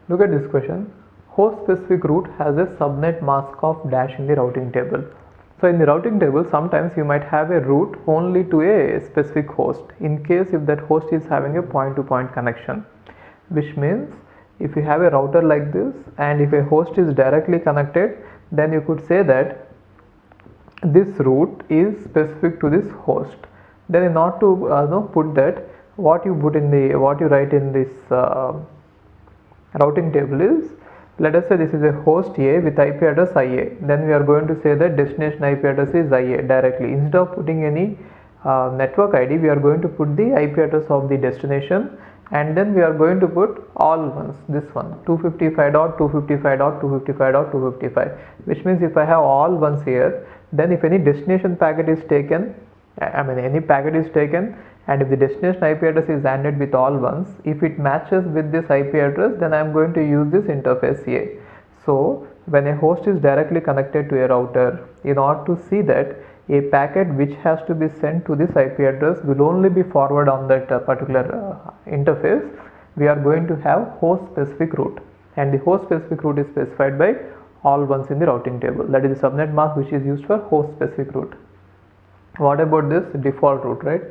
Look at this question. Host specific route has a subnet mask of dash in the routing table. So in the routing table, sometimes you might have a route only to a specific host in case if that host is having a point-to-point connection, which means if you have a router like this and if a host is directly connected, then you could say that this route is specific to this host. Then in order to put that, what you write in this routing table is, let us say this is a host A with IP address IA. Then we are going to say that destination IP address is IA directly. Instead of putting any network ID, we are going to put the IP address of the destination, and then we are going to put all ones, this one 255.255.255.255, which means if I have all ones here, then if any destination packet is taken, any packet is taken, and if the destination IP address is ANDed with all ones, if it matches with this IP address, then I am going to use this interface A. So when a host is directly connected to a router, in order to see that a packet which has to be sent to this IP address will only be forwarded on that particular interface, we are going to have host specific route, and the host specific route is specified by all ones in the routing table. That is the subnet mask which is used for host specific route. What about this default route, right?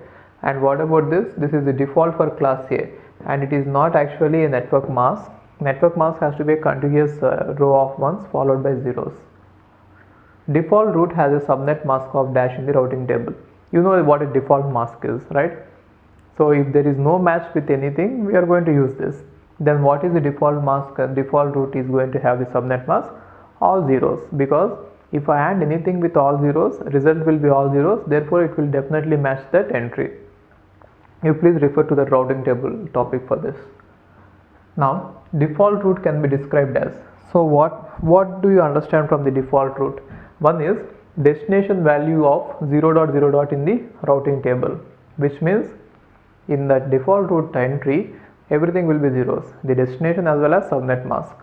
And what about this? This is the default for class A, and it is not actually a network mask. Network mask has to be a contiguous row of ones followed by zeros. Default route has a subnet mask of dash in the routing table. You know what a default mask is, right? So if there is no match with anything, we are going to use this. Then what is the default mask? Default route is going to have the subnet mask all zeros, because if I add anything with all zeros, result will be all zeros, therefore it will definitely match that entry. You please refer to the routing table topic for this. Now default route can be described as, so what do you understand from the default route? One is destination value of 0.0. in the routing table, which means in the default route entry everything will be zeros, the destination as well as subnet mask.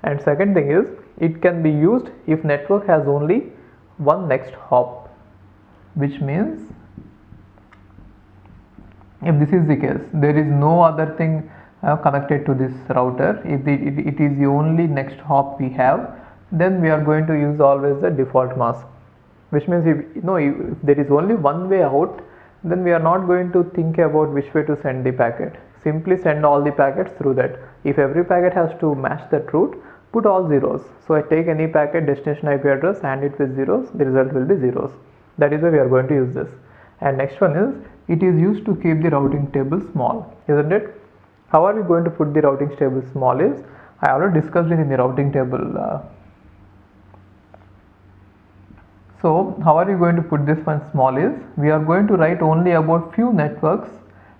And second thing is, it can be used if network has only one next hop, which means if this is the case, there is no other thing connected to this router, if it is the only next hop we have, then we are going to use always the default mask, which means if there is only one way out, then we are not going to think about which way to send the packet. Simply send all the packets through that. If every packet has to match that route, put all zeros. So I take any packet destination IP address and it with zeros, the result will be zeros. That is why we are going to use this. And next one is, it is used to keep the routing table small, isn't it? How are we going to put the routing table small is, I already discussed it in the routing table. So how are you going to put this one small is, we are going to write only about few networks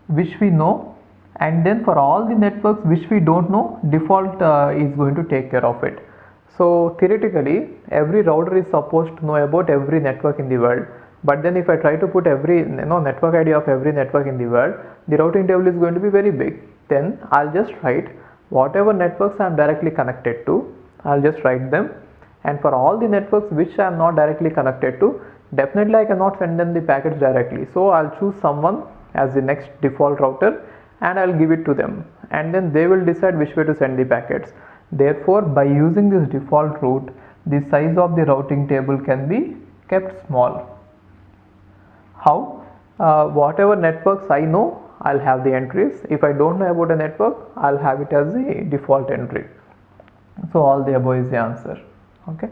which we know, and then for all the networks which we don't know, default is going to take care of it. So theoretically every router is supposed to know about every network in the world, but then if I try to put every network ID of every network in the world, the routing table is going to be very big. Then I'll just write whatever networks I am directly connected to, I'll just write them, and for all the networks which I am not directly connected to, definitely I cannot send them the packets directly. So I'll choose someone as the next default router and I'll give it to them, and then they will decide which way to send the packets. Therefore, by using this default route, the size of the routing table can be kept small. How? Whatever networks I know, I'll have the entries. If I don't know about a network, I'll have it as the default entry. So all the above is the answer. Okay.